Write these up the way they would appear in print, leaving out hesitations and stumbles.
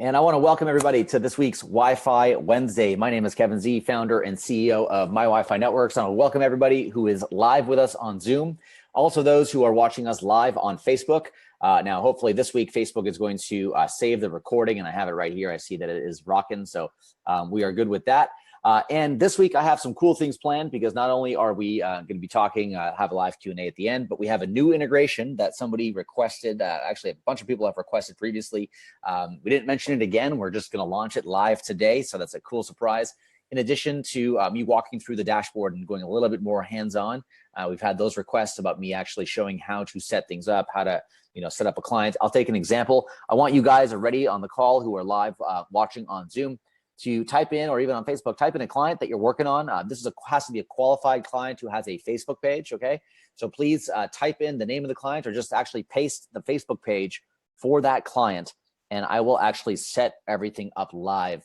And I want to welcome everybody to this week's Wi-Fi Wednesday. My name is Kevin Z, founder and CEO of My Wi-Fi Networks. I want to welcome everybody who is live with us on Zoom. Also those who are watching us live on Facebook. Now, hopefully this week, Facebook is going to save the recording, and I have it right here. I see that it is rocking, so we are good with that. And this week I have some cool things planned because not only are we going to be talking, have a live Q&A at the end, but we have a new integration that somebody requested. Actually, a bunch of people have requested previously. We didn't mention it again. We're just going to launch it live today. So that's a cool surprise. In addition to me walking through the dashboard and going a little bit more hands-on, we've had those requests about me actually showing how to set things up, how to set up a client. I'll take an example. I want you guys already on the call who are live watching on Zoom to type in, or even on Facebook, type in a client that you're working on. This has to be a qualified client who has a Facebook page, okay? So please type in the name of the client or just actually paste the Facebook page for that client, and I will actually set everything up live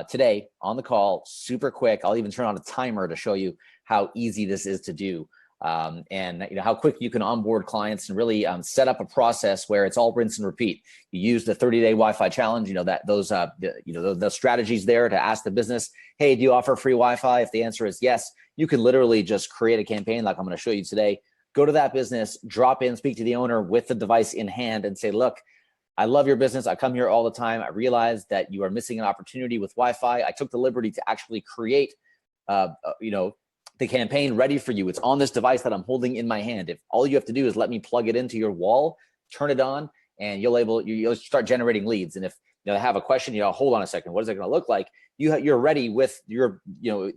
today on the call, super quick. I'll even turn on a timer to show you how easy this is to do. And how quick you can onboard clients and really set up a process where it's all rinse and repeat. You use the 30-day Wi-Fi challenge, those strategies there to ask the business, hey, do you offer free Wi-Fi? If the answer is yes, you can literally just create a campaign like I'm going to show you today. Go to that business, drop in, speak to the owner with the device in hand and say, look, I love your business. I come here all the time. I realize that you are missing an opportunity with Wi-Fi. I took the liberty to actually create, the campaign ready for you. It's on this device that I'm holding in my hand. If all you have to do is let me plug it into your wall, turn it on, and you'll start generating leads. And if they have a question, hold on a second, what is it going to look like? You're ready with your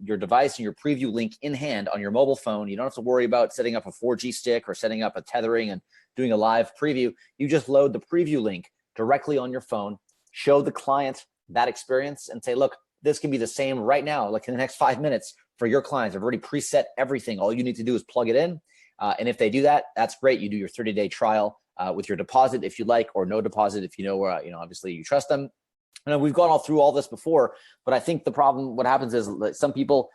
device and your preview link in hand on your mobile phone. You don't have to worry about setting up a 4G stick or setting up a tethering and doing a live preview. You just load the preview link directly on your phone, show the client that experience, and say, look, this can be the same right now, like in the next 5 minutes for your clients. I've already preset everything. All you need to do is plug it in. And if they do that, that's great. You do your 30-day trial with your deposit if you like, or no deposit if obviously you trust them. And we've gone all through all this before, but I think the problem, what happens is some people,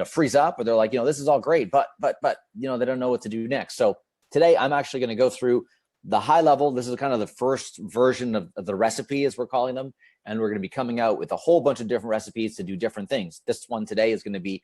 freeze up, or they're like, this is all great, but they don't know what to do next. So today I'm actually going to go through the high level. This is kind of the first version of the recipe, as we're calling them. And we're going to be coming out with a whole bunch of different recipes to do different things. This one today is going to be,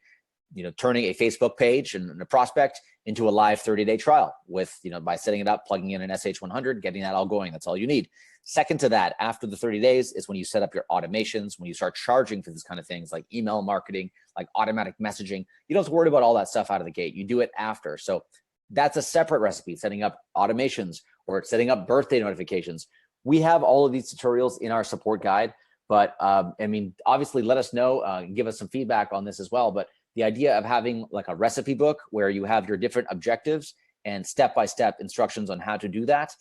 turning a Facebook page and a prospect into a live 30-day trial with, by setting it up, plugging in an SH100, getting that all going. That's all you need. Second to that, after the 30 days is when you set up your automations, when you start charging for this kind of things like email marketing, like automatic messaging. You don't have to worry about all that stuff out of the gate. You do it after. So that's a separate recipe, setting up automations or setting up birthday notifications. We have all of these tutorials in our support guide, but obviously let us know, give us some feedback on this as well. But the idea of having like a recipe book where you have your different objectives and step-by-step instructions on how to do that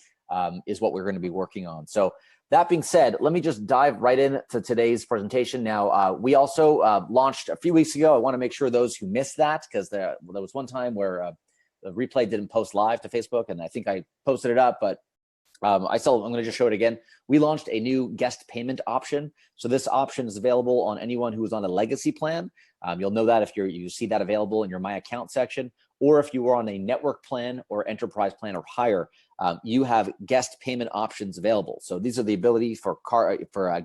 is what we're going to be working on. So that being said, let me just dive right into today's presentation. Now, we also launched a few weeks ago. I want to make sure those who missed that, because there was one time where the replay didn't post live to Facebook, and I think I posted it up, but I'm going to just show it again. We launched a new guest payment option. So this option is available on anyone who is on a legacy plan. You'll know that if you see that available in your My Account section, or if you are on a network plan or enterprise plan or higher, you have guest payment options available. So these are the ability for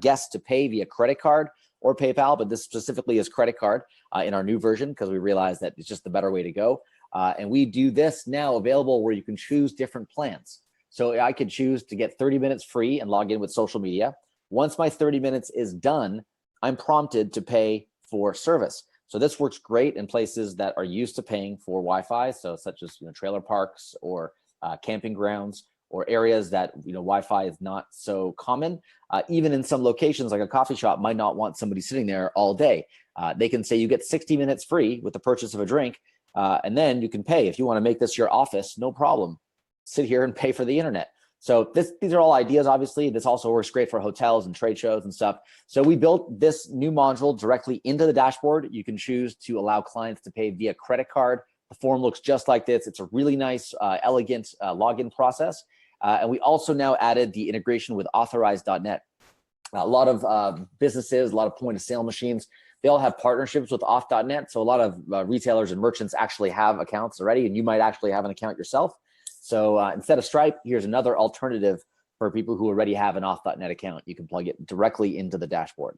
guests to pay via credit card or PayPal, but this specifically is credit card in our new version because we realized that it's just the better way to go. And we do this now available where you can choose different plans. So I could choose to get 30 minutes free and log in with social media. Once my 30 minutes is done, I'm prompted to pay for service. So this works great in places that are used to paying for Wi-Fi, so such as trailer parks or camping grounds, or areas that Wi-Fi is not so common. Even in some locations, like a coffee shop might not want somebody sitting there all day. They can say you get 60 minutes free with the purchase of a drink, and then you can pay. If you want to make this your office, no problem. Sit here and pay for the internet. So these are all ideas, obviously. This also works great for hotels and trade shows and stuff. So we built this new module directly into the dashboard. You can choose to allow clients to pay via credit card. The form looks just like this. It's a really nice, elegant login process. And we also now added the integration with authorize.net. A lot of businesses, a lot of point of sale machines, they all have partnerships with auth.net. So a lot of retailers and merchants actually have accounts already, and you might actually have an account yourself. So instead of Stripe, here's another alternative for people who already have an Offnet account. You can plug it directly into the dashboard.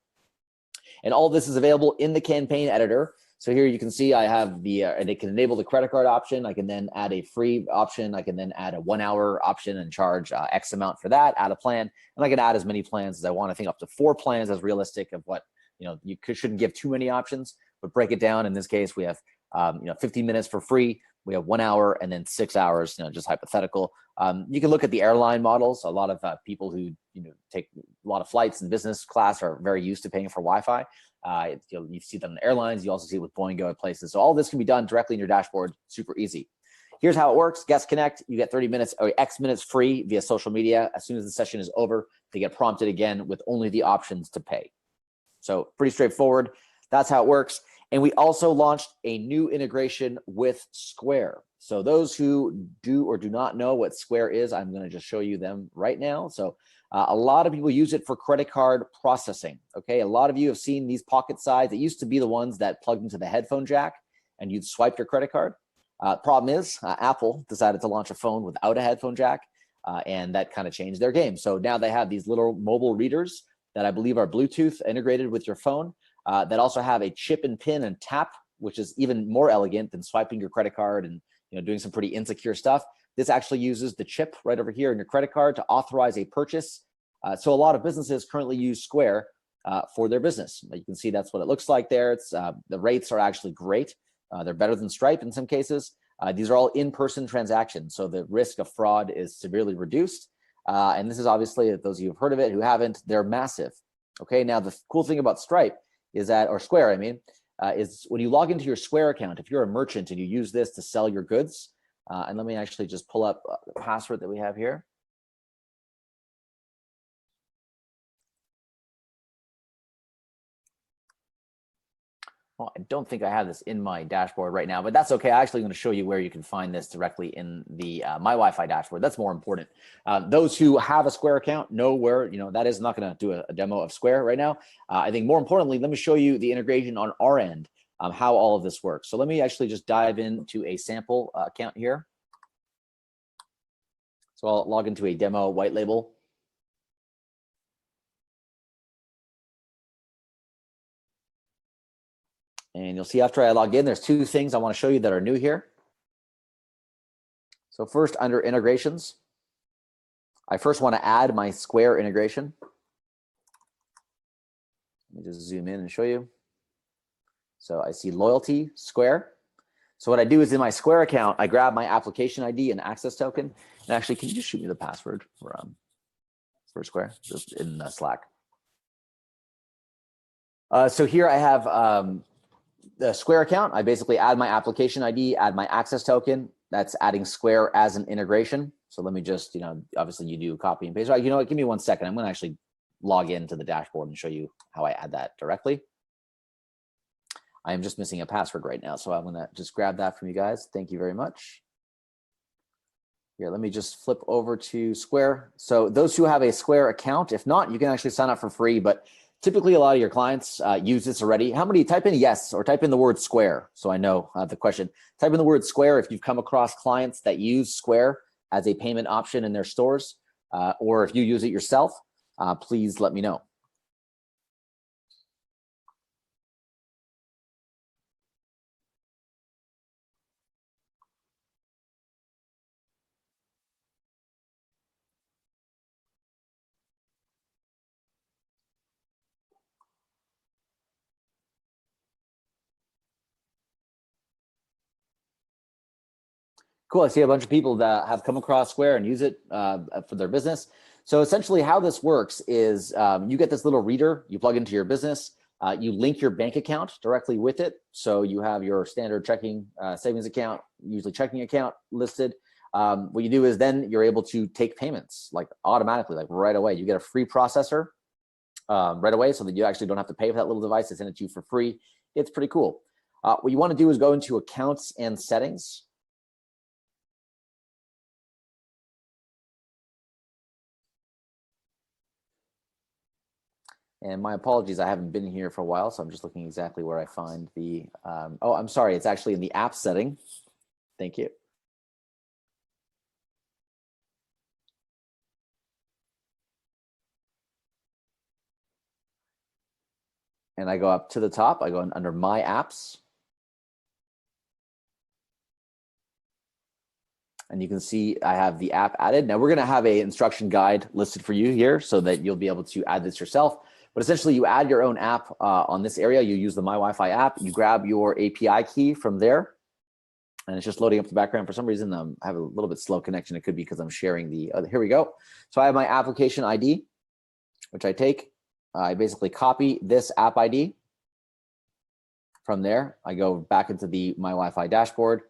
And all this is available in the campaign editor. So here you can see I have the, and it can enable the credit card option. I can then add a free option. I can then add a 1 hour option and charge X amount for that, add a plan. And I can add as many plans as I want. I think up to 4 plans is realistic of what, you shouldn't give too many options, but break it down. In this case, we have, 15 minutes for free. We have 1 hour and then 6 hours, just hypothetical. You can look at the airline models. A lot of people who take a lot of flights in business class are very used to paying for Wi-Fi. You see them in airlines. You also see it with Boeing Go at places. So all this can be done directly in your dashboard. Super easy. Here's how it works. Guest Connect. You get 30 minutes or X minutes free via social media. As soon as the session is over, they get prompted again with only the options to pay. So pretty straightforward. That's how it works. And we also launched a new integration with Square. So those who do or do not know what Square is, I'm going to just show you them right now. So a lot of people use it for credit card processing. Okay, a lot of you have seen these pocket size. It used to be the ones that plugged into the headphone jack and you'd swipe your credit card. Problem is, Apple decided to launch a phone without a headphone jack, and that kind of changed their game. So now they have these little mobile readers that I believe are Bluetooth integrated with your phone. That also have a chip and pin and tap, which is even more elegant than swiping your credit card and doing some pretty insecure stuff. This actually uses the chip right over here in your credit card to authorize a purchase. So a lot of businesses currently use Square for their business. You can see that's what it looks like there. It's the rates are actually great. They're better than Stripe in some cases. These are all in-person transactions, so the risk of fraud is severely reduced. And this is obviously, those of you who've heard of it, who haven't, they're massive. Okay, now the cool thing about Stripe is that, or Square, I mean, is when you log into your Square account, if you're a merchant and you use this to sell your goods, and let me actually just pull up the password that we have here. Well, I don't think I have this in my dashboard right now, but that's okay. I'm actually going to show you where you can find this directly in the My Wi-Fi dashboard. That's more important. Those who have a Square account know where, that is not going to do a demo of Square right now. I think more importantly, let me show you the integration on our end, how all of this works. So let me actually just dive into a sample account here. So I'll log into a demo white label. And you'll see after I log in, there's 2 things I want to show you that are new here. So first, under integrations, I first want to add my Square integration. Let me just zoom in and show you. So I see loyalty, Square. So what I do is in my Square account, I grab my application ID and access token. And actually, can you just shoot me the password for Square, just in Slack? So here I have the Square account. I basically add my application ID, add my access token. That's adding Square as an integration. So let me just, obviously you do copy and paste. Right, what, give me 1 second. I'm going to actually log into the dashboard and show you how I add that directly. I am just missing a password right now. So I'm going to just grab that from you guys. Thank you very much. Here, let me just flip over to Square. So those who have a Square account, if not, you can actually sign up for free, but typically, a lot of your clients use this already. How many? Type in yes or type in the word Square so I know the question. Type in the word Square if you've come across clients that use Square as a payment option in their stores, or if you use it yourself, please let me know. Cool. I see a bunch of people that have come across Square and use it for their business. So essentially how this works is you get this little reader, you plug into your business, you link your bank account directly with it. So you have your standard checking savings account, usually checking account listed. What you do is then you're able to take payments like automatically, like right away. You get a free processor right away so that you actually don't have to pay for that little device. They send it to you for free. It's pretty cool. What you want to do is go into accounts and settings. And my apologies, I haven't been here for a while, so I'm just looking exactly where I find the, oh, I'm sorry, it's actually in the app setting. Thank you. and I go up to the top. I go under My Apps. And you can see I have the app added. Now we're going to have an instruction guide listed for you here so that you'll be able to add this yourself. But essentially you add your own app on this area. You use the My Wi-Fi app. You grab your API key from there. And it's just loading up the background. For some reason, I have a little bit slow connection. It could be because I'm sharing the, here we go. So I have my application ID, which I take. I basically copy this app ID. From there, I go back into the My Wi-Fi dashboard.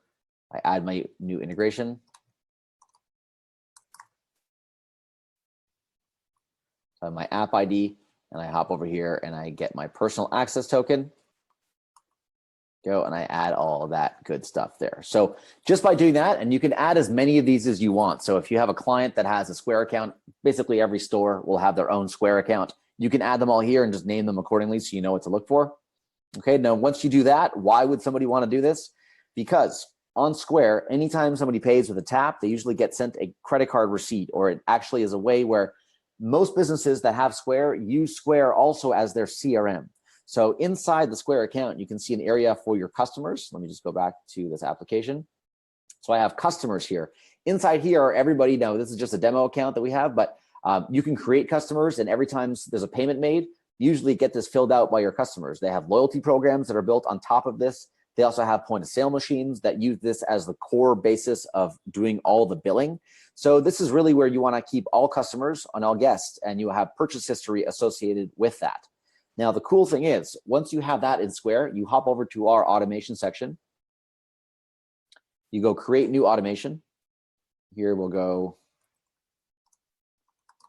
I add my new integration. So I have my app ID, and I hop over here and I get my personal access token. Go and I add all of that good stuff there. So just by doing that, and you can add as many of these as you want. So if you have a client that has a Square account, basically every store will have their own Square account. You can add them all here and just name them accordingly so you know what to look for. Okay, now once you do that, why would somebody want to do this? Because on Square, anytime somebody pays with a tap, they usually get sent a credit card receipt, or it actually is a way where most businesses that have Square use Square also as their CRM. So inside the Square account, you can see an area for your customers. Let me just go back to this application. So I have customers here. Inside here are everybody. Now, this is just a demo account that we have, but you can create customers, and every time there's a payment made, usually get this filled out by your customers. They have loyalty programs that are built on top of this. They also have point of sale machines that use this as the core basis of doing all the billing. So this is really where you want to keep all customers and all guests, and you have purchase history associated with that. Now, the cool thing is, once you have that in Square, you hop over to our automation section. You go create new automation. Here we'll go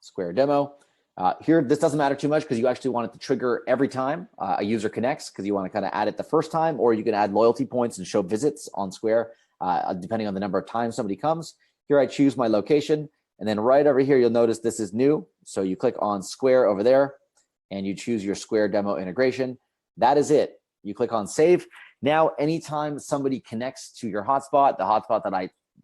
Square demo. Here, this doesn't matter too much because you actually want it to trigger every time a user connects, because you want to kind of add it the first time, or you can add loyalty points and show visits on Square, depending on the number of times somebody comes. Here I choose my location, and then right over here, you'll notice this is new. So you click on Square over there, and you choose your Square demo integration. That is it. You click on save. Now, anytime somebody connects to your hotspot, the hotspot that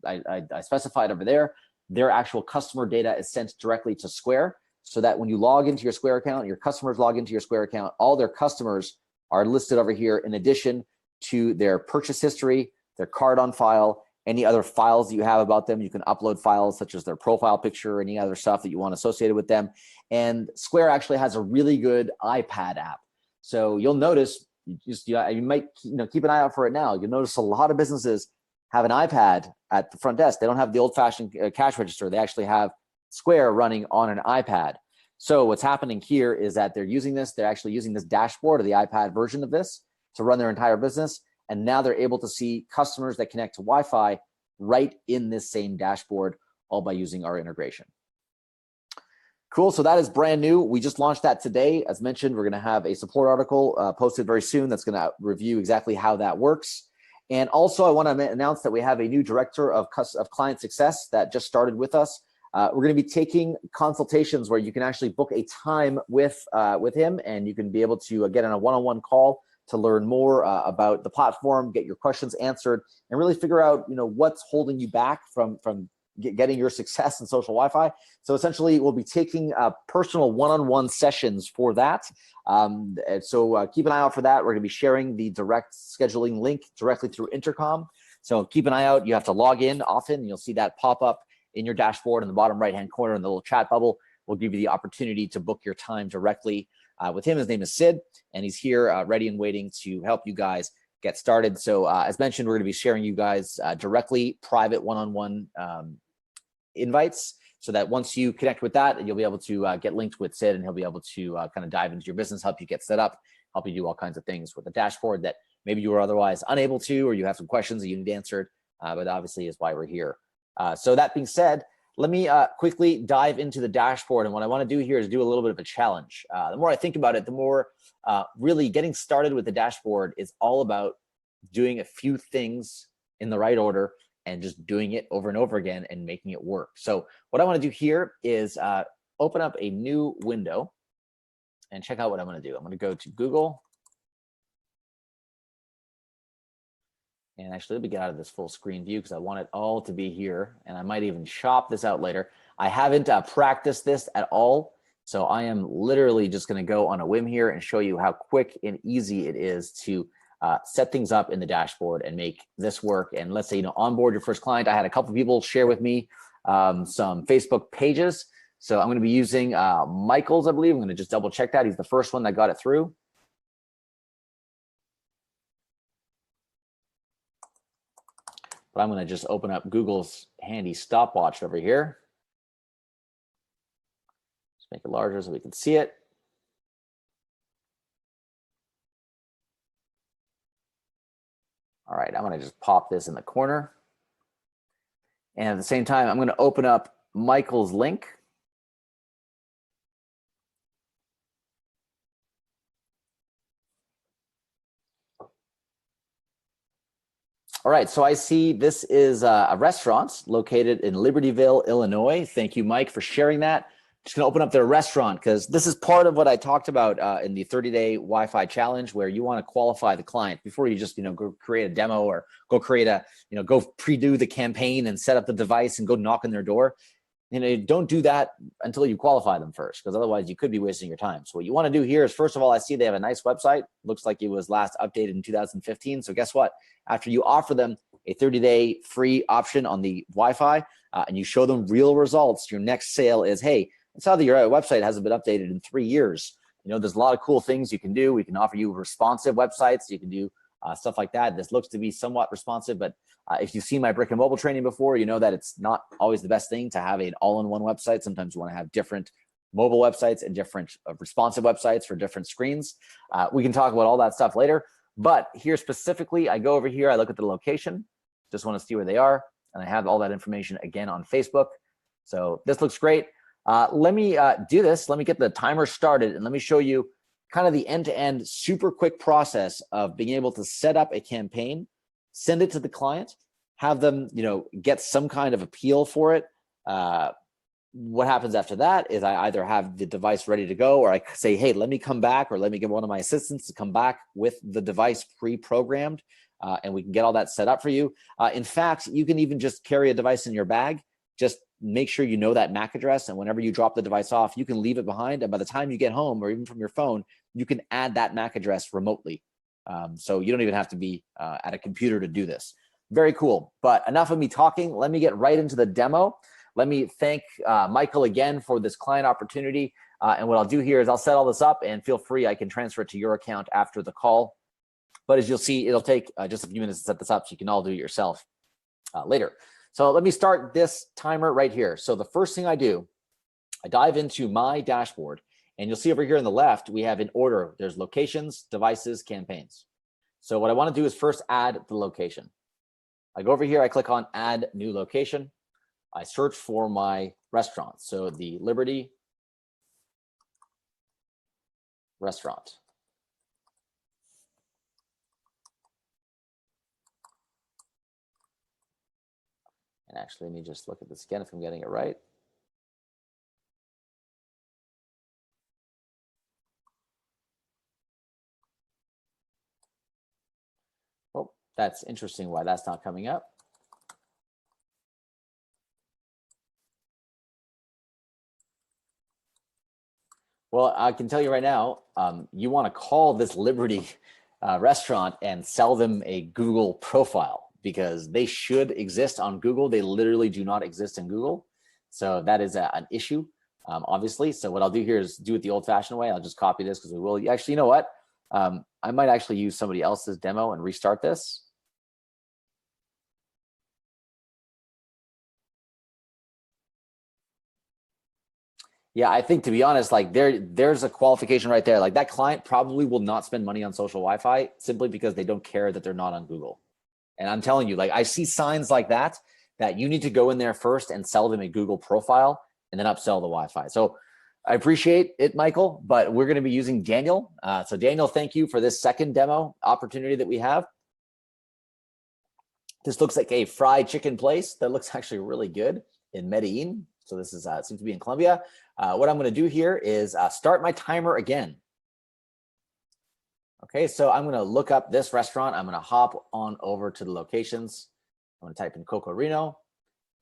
I specified over there, their actual customer data is sent directly to Square, so that when you log into your Square account, your customers log into your Square account, all their customers are listed over here in addition to their purchase history, their card on file, any other files that you have about them. You can upload files such as their profile picture or any other stuff that you want associated with them. And Square actually has a really good iPad app. So you'll notice, you might keep an eye out for it now. You'll notice a lot of businesses have an iPad at the front desk. They don't have the old-fashioned cash register. They actually have Square running on an iPad. So what's happening here is that they're actually using this dashboard, or the iPad version of this, to run their entire business. And now they're able to see customers that connect to Wi-Fi right in this same dashboard, all by using our integration. Cool, so that is brand new. We just launched that today. As mentioned, we're gonna have a support article posted very soon that's gonna review exactly how that works. And also I wanna announce that we have a new director of client success that just started with us. We're going to be taking consultations where you can actually book a time with him, and you can be able to get on a one-on-one call to learn more about the platform, get your questions answered, and really figure out what's holding you back from getting your success in social Wi-Fi. So essentially, we'll be taking personal one-on-one sessions for that. So keep an eye out for that. We're going to be sharing the direct scheduling link directly through Intercom. So keep an eye out. You have to log in often, and you'll see that pop up in your dashboard in the bottom right-hand corner in the little chat bubble. We'll give you the opportunity to book your time directly with him. His name is Sid, and he's here ready and waiting to help you guys get started. So as mentioned, we're going to be sharing you guys directly private one-on-one invites, so that once you connect with that, you'll be able to get linked with Sid, and he'll be able to kind of dive into your business, help you get set up, help you do all kinds of things with the dashboard that maybe you were otherwise unable to, or you have some questions that you need answered, but obviously is why we're here. So that being said, let me quickly dive into the dashboard. And what I want to do here is do a little bit of a challenge. The more I think about it, the more really getting started with the dashboard is all about doing a few things in the right order and just doing it over and over again and making it work. So what I want to do here is open up a new window and check out what I'm going to do. I'm going to go to Google. And actually, let me get out of this full screen view because I want it all to be here. And I might even chop this out later. I haven't practiced this at all. So I am literally just going to go on a whim here and show you how quick and easy it is to set things up in the dashboard and make this work. And let's say, you know, onboard your first client. I had a couple people share with me some Facebook pages. So I'm going to be using Michael's, I believe. I'm going to just double check that. He's the first one that got it through. But I'm going to just open up Google's handy stopwatch over here. Just make it larger so we can see it. All right, I'm going to just pop this in the corner. And at the same time, I'm going to open up Michael's link. All right, so I see this is a restaurant located in Libertyville, Illinois. Thank you, Mike, for sharing that. Just gonna open up their restaurant because this is part of what I talked about in the 30-day Wi-Fi challenge, where you want to qualify the client before you just, you know, go create a demo or go create a, you know, go pre-do the campaign and set up the device and go knock on their door. You know, don't do that until you qualify them first, because otherwise you could be wasting your time. So what you want to do here is, first of all, I see they have a nice website. Looks like it was last updated in 2015. So guess what? After you offer them a 30-day free option on the Wi-Fi and you show them real results, your next sale is, hey, I saw that your website hasn't been updated in 3 years. You know, there's a lot of cool things you can do. We can offer you responsive websites. You can do stuff like that. This looks to be somewhat responsive, but if you've seen my brick and mobile training before, you know that it's not always the best thing to have an all-in-one website. Sometimes you want to have different mobile websites and different responsive websites for different screens. We can talk about all that stuff later. But here specifically, I go over here, I look at the location, just want to see where they are, and I have all that information again on Facebook. So this looks great. Let me do this. Let me get the timer started, and let me show you kind of the end-to-end super quick process of being able to set up a campaign, send it to the client, have them, you know, get some kind of appeal for it. What happens after that is I either have the device ready to go, or I say, hey, let me come back, or let me get one of my assistants to come back with the device pre-programmed, and we can get all that set up for you. In fact, you can even just carry a device in your bag. Just make sure you know that MAC address, and whenever you drop the device off, you can leave it behind, and by the time you get home, or even from your phone, you can add that MAC address remotely. So you don't even have to be at a computer to do this. Very cool. But enough of me talking. Let me get right into the demo. Let me thank Michael again for this client opportunity. And what I'll do here is I'll set all this up, and feel free, I can transfer it to your account after the call. But as you'll see, it'll take just a few minutes to set this up, so you can all do it yourself later. So let me start this timer right here. So the first thing I do, I dive into my dashboard, and you'll see over here on the left, we have in order, there's locations, devices, campaigns. So what I want to do is first add the location. I go over here, I click on add new location. I search for my restaurant. So the Liberty restaurant. And actually, let me just look at this again if I'm getting it right. Oh, that's interesting why that's not coming up. Well, I can tell you right now, you want to call this Liberty restaurant and sell them a Google profile, because they should exist on Google. They literally do not exist in Google. So that is an issue, obviously. So what I'll do here is do it the old-fashioned way. I'll just copy this, because we will. Actually, you know what? I might actually use somebody else's demo and restart this. Yeah, I think, to be honest, like there's a qualification right there. Like that client probably will not spend money on social Wi-Fi simply because they don't care that they're not on Google. And I'm telling you, like I see signs like that you need to go in there first and sell them a Google profile and then upsell the Wi-Fi. So I appreciate it, Michael, but we're going to be using Daniel. So Daniel, thank you for this second demo opportunity that we have. This looks like a fried chicken place that looks actually really good in Medellin. So this is seems to be in Colombia. What I'm going to do here is start my timer again. Okay, so I'm going to look up this restaurant. I'm going to hop on over to the locations. I'm going to type in Coco Reno,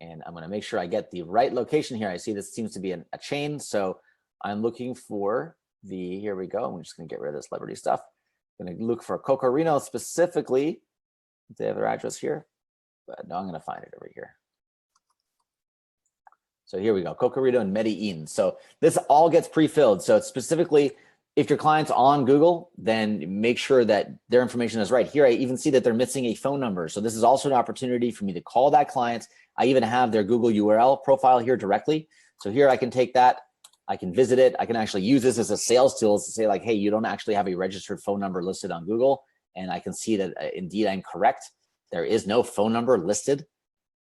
and I'm going to make sure I get the right location here. I see this seems to be a chain, so I'm looking for the, here we go. I'm just gonna get rid of the celebrity stuff. I'm gonna look for Cocorino specifically. They have their address here, but no, I'm gonna find it over here. So here we go, Cocorino and Medellin. So this all gets pre-filled. So it's specifically, if your client's on Google, then make sure that their information is right. Here, I even see that they're missing a phone number. So this is also an opportunity for me to call that client. I even have their Google URL profile here directly. So here I can take that, I can visit it. I can actually use this as a sales tool to say like, hey, you don't actually have a registered phone number listed on Google. And I can see that indeed I'm correct. There is no phone number listed.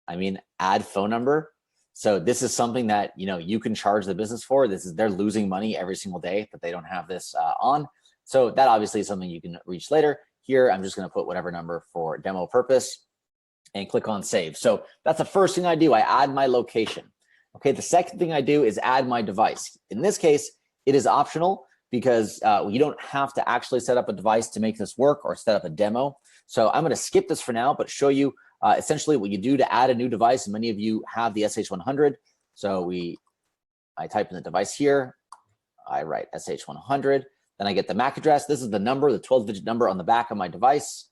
I mean, add phone number. So this is something that, you know, you can charge the business for. This is, they're losing money every single day that they don't have this on. So that obviously is something you can reach later. Here, I'm just going to put whatever number for demo purpose and click on save. So that's the first thing I do. I add my location. Okay, the second thing I do is add my device. In this case, it is optional because you don't have to actually set up a device to make this work or set up a demo. So I'm going to skip this for now, but show you essentially what you do to add a new device. And many of you have the SH100. So I type in the device here. I write SH100. Then I get the MAC address. This is the number, the 12-digit number on the back of my device.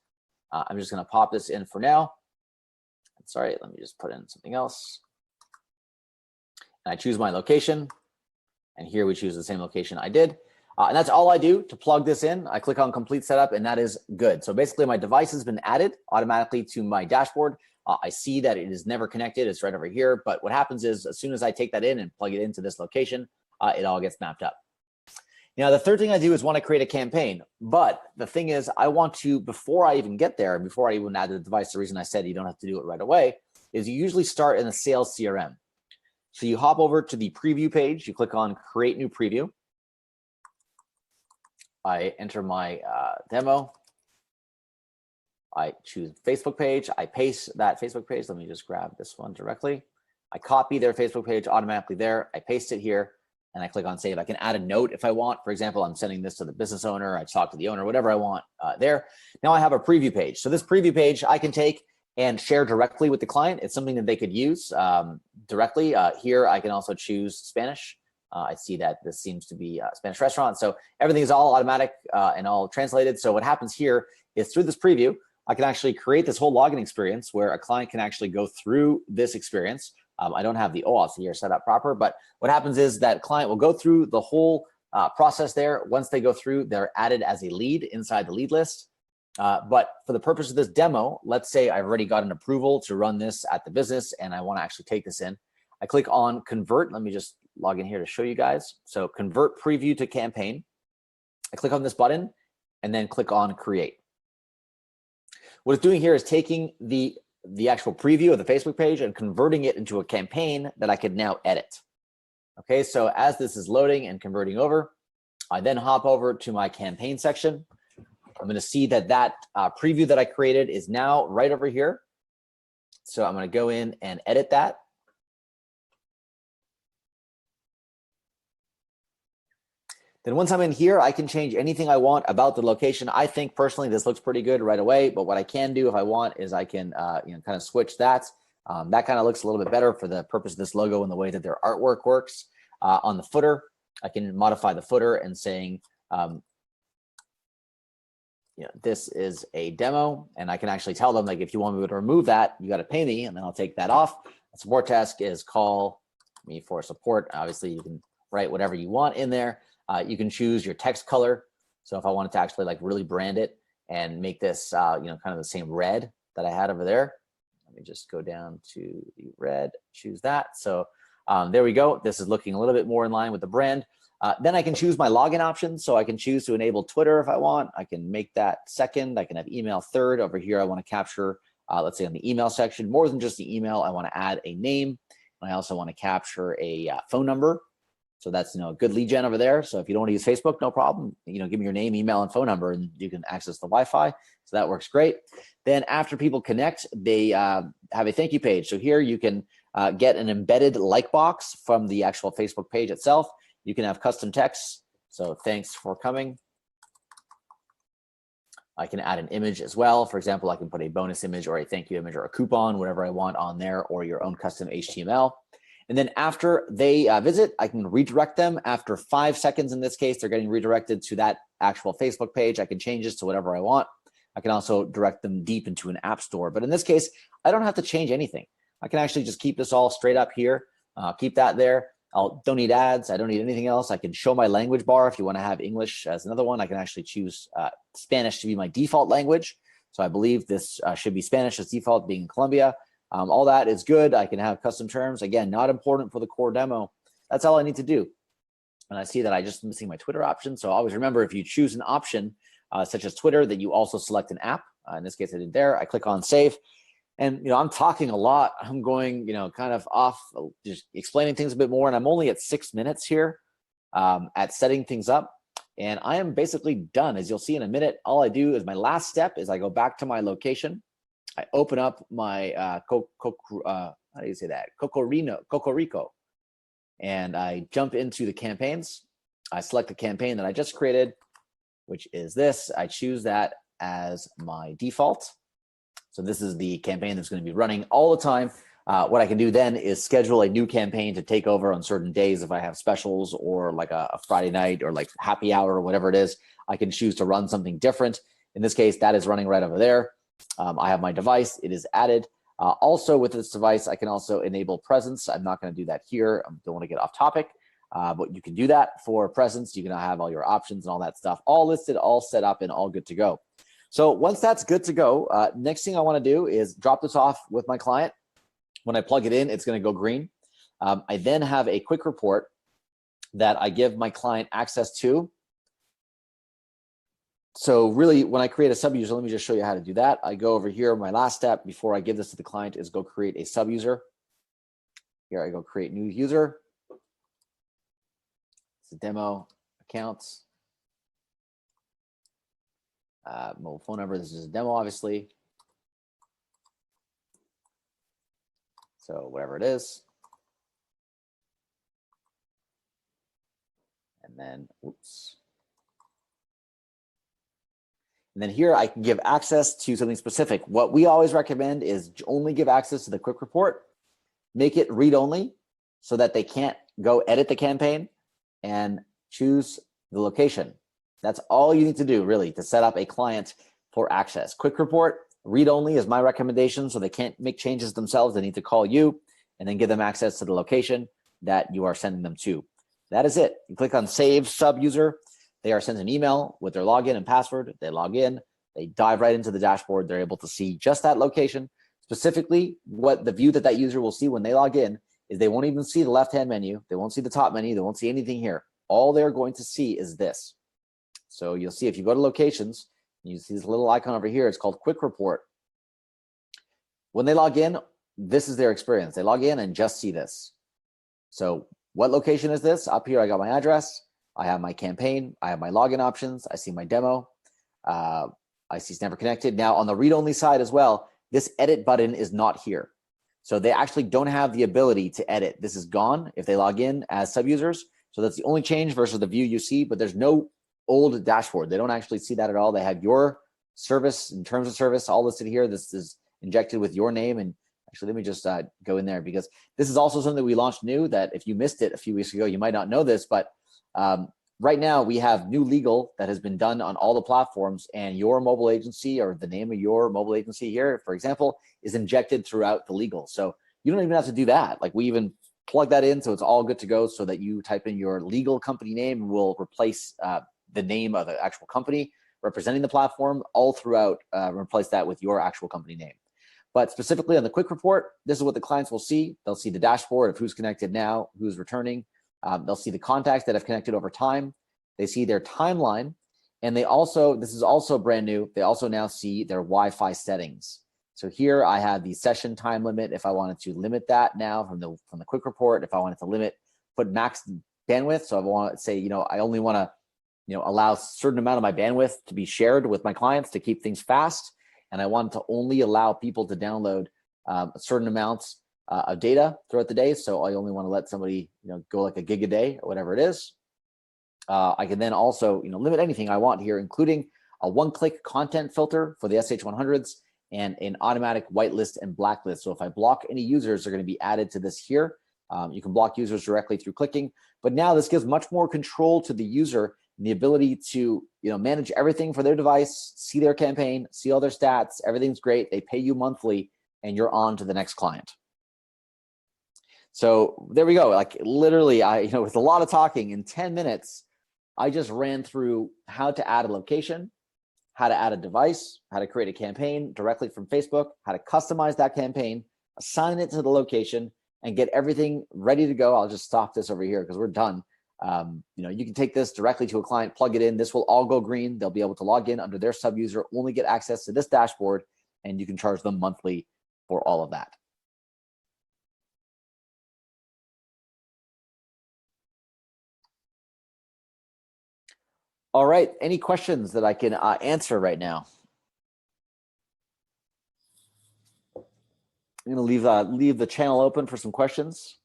I'm just going to pop this in for now. Sorry, let me just put in something else. And I choose my location. And here we choose the same location I did. And that's all I do to plug this in. I click on complete setup and that is good. So basically my device has been added automatically to my dashboard. I see that it is never connected. It's right over here. But what happens is as soon as I take that in and plug it into this location, it all gets mapped up. Now, the third thing I do is want to create a campaign. But the thing is, I want to, before I even get there, before I even add the device, the reason I said you don't have to do it right away is you usually start in a sales CRM. So you hop over to the preview page. You click on create new preview. I enter my demo. I choose Facebook page. I paste that Facebook page. Let me just grab this one directly. I copy their Facebook page automatically there. I paste it here and I click on save. I can add a note if I want. For example, I'm sending this to the business owner. I talk to the owner, whatever I want there. Now I have a preview page. So this preview page I can take and share directly with the client. It's something that they could use directly. Here I can also choose Spanish. I see that this seems to be a Spanish restaurant. So everything is all automatic and all translated. So what happens here is through this preview, I can actually create this whole login experience where a client can actually go through this experience. I don't have the OAuth here set up proper, but what happens is that client will go through the whole process there. Once they go through, they're added as a lead inside the lead list. But for the purpose of this demo, let's say I've already got an approval to run this at the business and I want to actually take this in. I click on convert. Let me just log in here to show you guys. So convert preview to campaign. I click on this button and then click on create. What it's doing here is taking the actual preview of the Facebook page and converting it into a campaign that I could now edit. Okay, so as this is loading and converting over, I then hop over to my campaign section. I'm going to see that preview that I created is now right over here. So I'm going to go in and edit that. Then once I'm in here, I can change anything I want about the location. I think personally this looks pretty good right away, but what I can do if I want is I can kind of switch that. That kind of looks a little bit better for the purpose of this logo and the way that their artwork works. On the footer, I can modify the footer and saying, this is a demo, and I can actually tell them, like, if you want me to remove that, you got to pay me, and then I'll take that off. A support task is call me for support. Obviously, you can write whatever you want in there. You can choose your text color. So if I wanted to actually like really brand it and make this, kind of the same red that I had over there, let me just go down to the red, choose that. So there we go. This is looking a little bit more in line with the brand. Then I can choose my login options. So I can choose to enable Twitter if I want. I can make that second. I can have email third. Over here, I want to capture, let's say on the email section, more than just the email, I want to add a name. And I also want to capture a phone number. So that's, a good lead gen over there. So if you don't want to use Facebook, no problem. Give me your name, email, and phone number, and you can access the Wi-Fi. So that works great. Then after people connect, they have a thank you page. So here you can get an embedded like box from the actual Facebook page itself. You can have custom text. So thanks for coming. I can add an image as well. For example, I can put a bonus image or a thank you image or a coupon, whatever I want on there, or your own custom HTML. And then after they visit, I can redirect them. After 5 seconds, in this case, they're getting redirected to that actual Facebook page. I can change this to whatever I want. I can also direct them deep into an app store. But in this case, I don't have to change anything. I can actually just keep this all straight up here, keep that there. Don't need ads. I don't need anything else. I can show my language bar. If you want to have English as another one, I can actually choose Spanish to be my default language. So I believe this should be Spanish as default, being in Colombia. All that is good. I can have custom terms. Again, not important for the core demo. That's all I need to do. And I see that I just missing my Twitter option. So always remember, if you choose an option such as Twitter, that you also select an app. In this case, I did there. I click on save. And, I'm talking a lot. I'm going, kind of off, just explaining things a bit more. And I'm only at 6 minutes here at setting things up. And I am basically done. As you'll see in a minute, all I do is my last step is I go back to my location. I open up my how do you say that? Cocorico. And I jump into the campaigns. I select the campaign that I just created, which is this. I choose that as my default. So this is the campaign that's going to be running all the time. What I can do then is schedule a new campaign to take over on certain days. If I have specials or like a Friday night or like happy hour or whatever it is, I can choose to run something different. In this case, that is running right over there. I have my device. It is added. Also with this device, I can also enable presence. I'm not going to do that here. I don't want to get off topic, but you can do that for presence. You can have all your options and all that stuff all listed, all set up, and all good to go. So once that's good to go, next thing I want to do is drop this off with my client. When I plug it in, it's going to go green. I then have a quick report that I give my client access to. So really, when I create a sub-user, let me just show you how to do that. I go over here. My last step before I give this to the client is go create a sub-user. Here I go create new user. It's a demo accounts. Mobile phone number. This is a demo, obviously. So whatever it is. And then, oops. And then here I can give access to something specific. What we always recommend is only give access to the quick report, make it read only so that they can't go edit the campaign, and choose the location. That's all you need to do really to set up a client for access. Quick report, read only is my recommendation, so they can't make changes themselves. They need to call you and then give them access to the location that you are sending them to. That is it. You click on save sub user. They are sent an email with their login and password. They log in, they dive right into the dashboard. They're able to see just that location. Specifically, what the view that user will see when they log in is they won't even see the left-hand menu. They won't see the top menu. They won't see anything here. All they're going to see is this. So you'll see if you go to locations, you see this little icon over here. It's called Quick Report. When they log in, this is their experience. They log in and just see this. So what location is this? Up here, I got my address. I have my campaign. I have my login options. I see my demo. I see it's never connected. Now on the read-only side as well, this edit button is not here. So they actually don't have the ability to edit. This is gone if they log in as sub-users. So that's the only change versus the view you see, but there's no old dashboard. They don't actually see that at all. They have your service and terms of service all listed here. This is injected with your name. And actually, let me just go in there, because this is also something we launched new that if you missed it a few weeks ago, you might not know this, but right now we have new legal that has been done on all the platforms, and your mobile agency or the name of your mobile agency here, for example, is injected throughout the legal. So you don't even have to do that. Like we even plug that in so it's all good to go, so that you type in your legal company name and will replace the name of the actual company representing the platform all throughout, replace that with your actual company name. But specifically on the quick report, this is what the clients will see. They'll see the dashboard of who's connected now, who's returning. They'll see the contacts that have connected over time. They see their timeline. And they also, this is also brand new, they also now see their Wi-Fi settings. So here I have the session time limit. If I wanted to limit that now from the quick report, if I wanted to put max bandwidth. So I want to say, I only want to, allow a certain amount of my bandwidth to be shared with my clients to keep things fast. And I want to only allow people to download certain amounts of data throughout the day. So I only want to let somebody, go like a gig a day or whatever it is. I can then also, limit anything I want here, including a one-click content filter for the SH100s and an automatic whitelist and blacklist. So if I block any users, they're going to be added to this here. You can block users directly through clicking, but now this gives much more control to the user and the ability to manage everything for their device, see their campaign, see all their stats. Everything's great. They pay you monthly, and you're on to the next client. So there we go. Like literally, with a lot of talking in 10 minutes, I just ran through how to add a location, how to add a device, how to create a campaign directly from Facebook, how to customize that campaign, assign it to the location, and get everything ready to go. I'll just stop this over here because we're done. You can take this directly to a client, plug it in. This will all go green. They'll be able to log in under their sub-user, only get access to this dashboard, and you can charge them monthly for all of that. All right, any questions that I can answer right now? I'm gonna leave the channel open for some questions.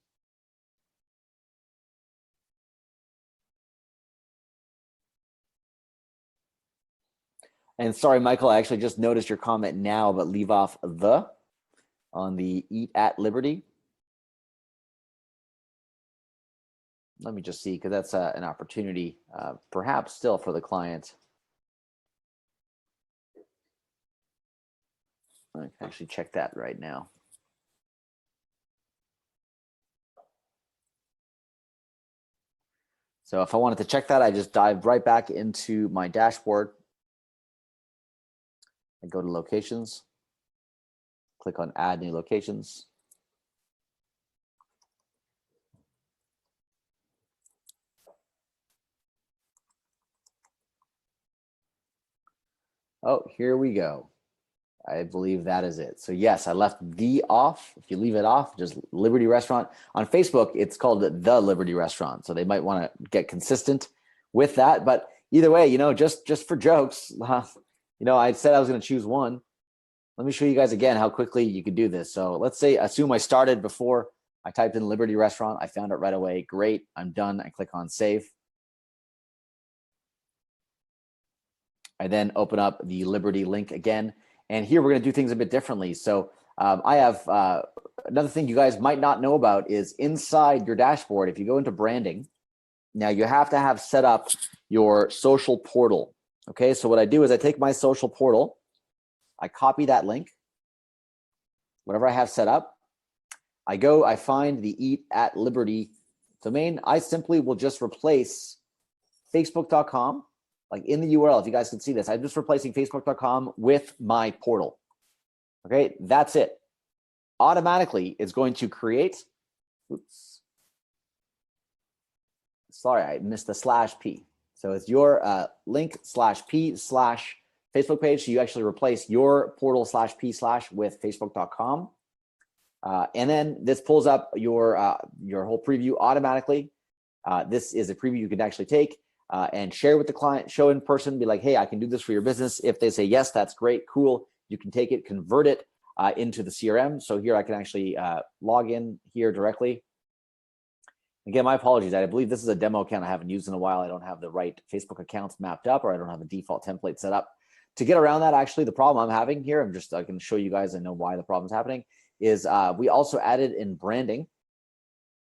And sorry, Michael, I actually just noticed your comment now, but leave off the on the Eat at Liberty. Let me just see, because that's an opportunity, perhaps still for the client. I can actually check that right now. So if I wanted to check that, I just dive right back into my dashboard. I go to locations, click on add new locations. Oh, here we go. I believe that is it. So yes, I left the off. If you leave it off, just Liberty Restaurant. On Facebook, it's called the Liberty Restaurant. So they might want to get consistent with that. But either way, just for jokes, I said I was going to choose one. Let me show you guys again how quickly you can do this. So let's say, assume I started before I typed in Liberty Restaurant. I found it right away. Great, I'm done. I click on save. I then open up the Liberty link again. And here we're going to do things a bit differently. So I have another thing you guys might not know about is inside your dashboard, if you go into branding, now you have to have set up your social portal. Okay, so what I do is I take my social portal, I copy that link, whatever I have set up, I find the Eat at Liberty domain. I simply will just replace facebook.com. Like in the URL, if you guys can see this, I'm just replacing facebook.com with my portal. Okay, that's it. Automatically, it's going to create, oops. Sorry, I missed the /p. So it's your link /p/Facebook page. So you actually replace your portal /p/ with facebook.com. And then this pulls up your whole preview automatically. This is a preview you can actually take. And share with the client, show in person, be like, hey, I can do this for your business. If they say, yes, that's great, cool. You can take it, convert it into the CRM. So here I can actually log in here directly. Again, my apologies. I believe this is a demo account I haven't used in a while. I don't have the right Facebook accounts mapped up, or I don't have a default template set up. To get around that, actually, the problem I'm having here, I can show you guys, I know why the problem's happening, is we also added in branding.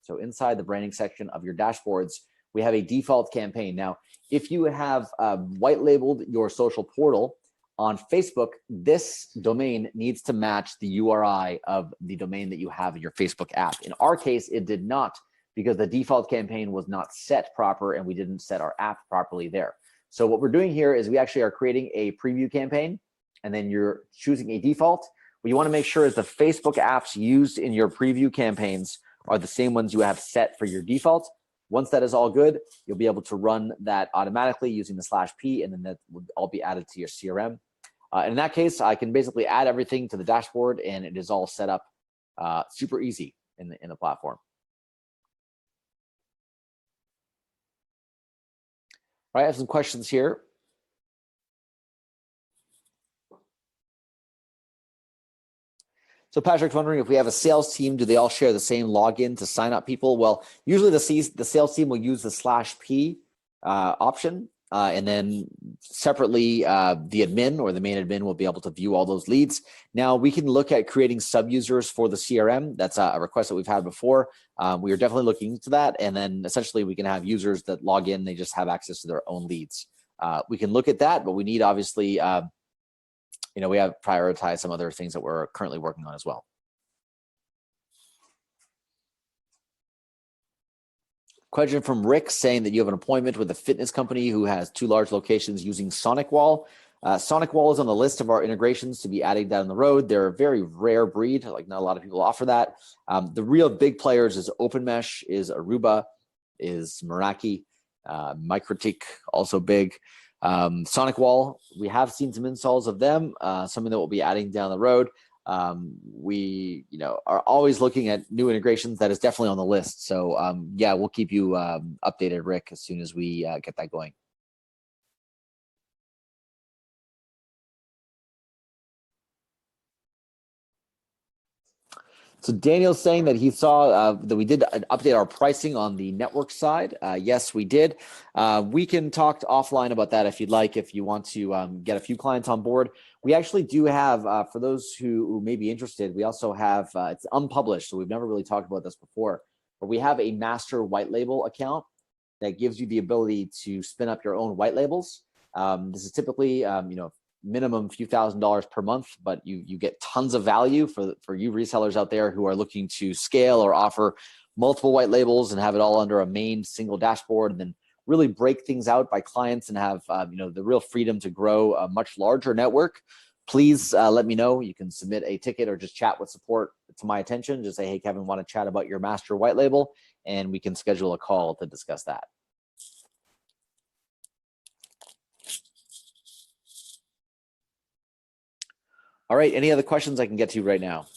So inside the branding section of your dashboards, we have a default campaign. Now, if you have white labeled your social portal on Facebook, this domain needs to match the URI of the domain that you have in your Facebook app. In our case, it did not, because the default campaign was not set proper and we didn't set our app properly there. So what we're doing here is we actually are creating a preview campaign, and then you're choosing a default. What you want to make sure is the Facebook apps used in your preview campaigns are the same ones you have set for your default. Once that is all good, you'll be able to run that automatically using the /p, and then that will all be added to your CRM. And in that case, I can basically add everything to the dashboard, and it is all set up super easy in the platform. All right, I have some questions here. So Patrick's wondering, if we have a sales team, do they all share the same login to sign up people? Well, usually the sales team will use the /p option. And then separately, the admin or the main admin will be able to view all those leads. Now we can look at creating sub-users for the CRM. That's a request that we've had before. We are definitely looking into that. And then essentially we can have users that log in, they just have access to their own leads. We can look at that, but we need obviously, we have prioritized some other things that we're currently working on as well. Question from Rick saying that you have an appointment with a fitness company who has 2 large locations using SonicWall. SonicWall is on the list of our integrations to be adding down the road. They're a very rare breed, like not a lot of people offer that. The real big players is OpenMesh, is Aruba, is Meraki, Microtik, also big. SonicWall, we have seen some installs of them, something that we'll be adding down the road. We are always looking at new integrations. That is definitely on the list. So yeah, we'll keep you updated, Rick, as soon as we get that going. So Daniel's saying that he saw that we did update our pricing on the network side. Yes, we did. We can talk offline about that if you'd like, if you want to get a few clients on board. We actually do have, for those who may be interested, we also have, it's unpublished, so we've never really talked about this before, but we have a master white label account that gives you the ability to spin up your own white labels. This is typically, minimum few $1,000s per month, but you get tons of value for you resellers out there who are looking to scale or offer multiple white labels and have it all under a main single dashboard, and then really break things out by clients and have the real freedom to grow a much larger network. Please let me know. You can submit a ticket or just chat with support to my attention. Just say, hey, Kevin, want to chat about your master white label, and we can schedule a call to discuss that. All right, any other questions I can get to right now?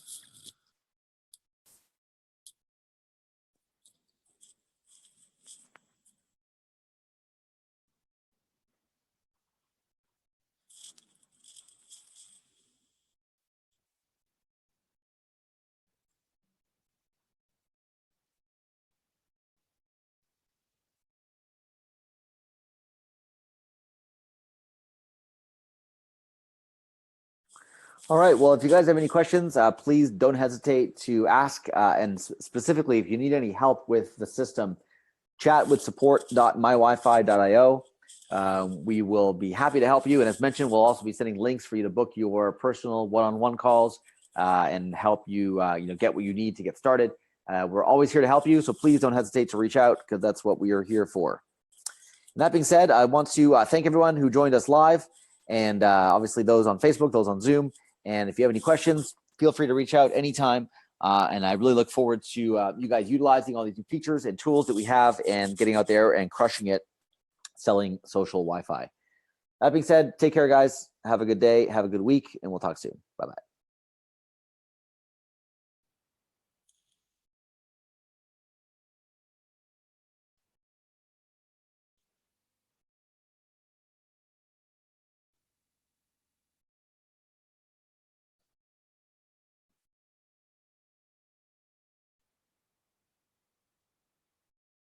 All right, well, if you guys have any questions, please don't hesitate to ask. And specifically, if you need any help with the system, chat with support.mywifi.io. We will be happy to help you. And as mentioned, we'll also be sending links for you to book your personal one-on-one calls and help you, get what you need to get started. We're always here to help you, so please don't hesitate to reach out, because that's what we are here for. And that being said, I want to thank everyone who joined us live, and obviously those on Facebook, those on Zoom. And if you have any questions, feel free to reach out anytime. And I really look forward to you guys utilizing all these new features and tools that we have and getting out there and crushing it, selling social Wi-Fi. That being said, take care, guys. Have a good day. Have a good week, and we'll talk soon. Bye-bye.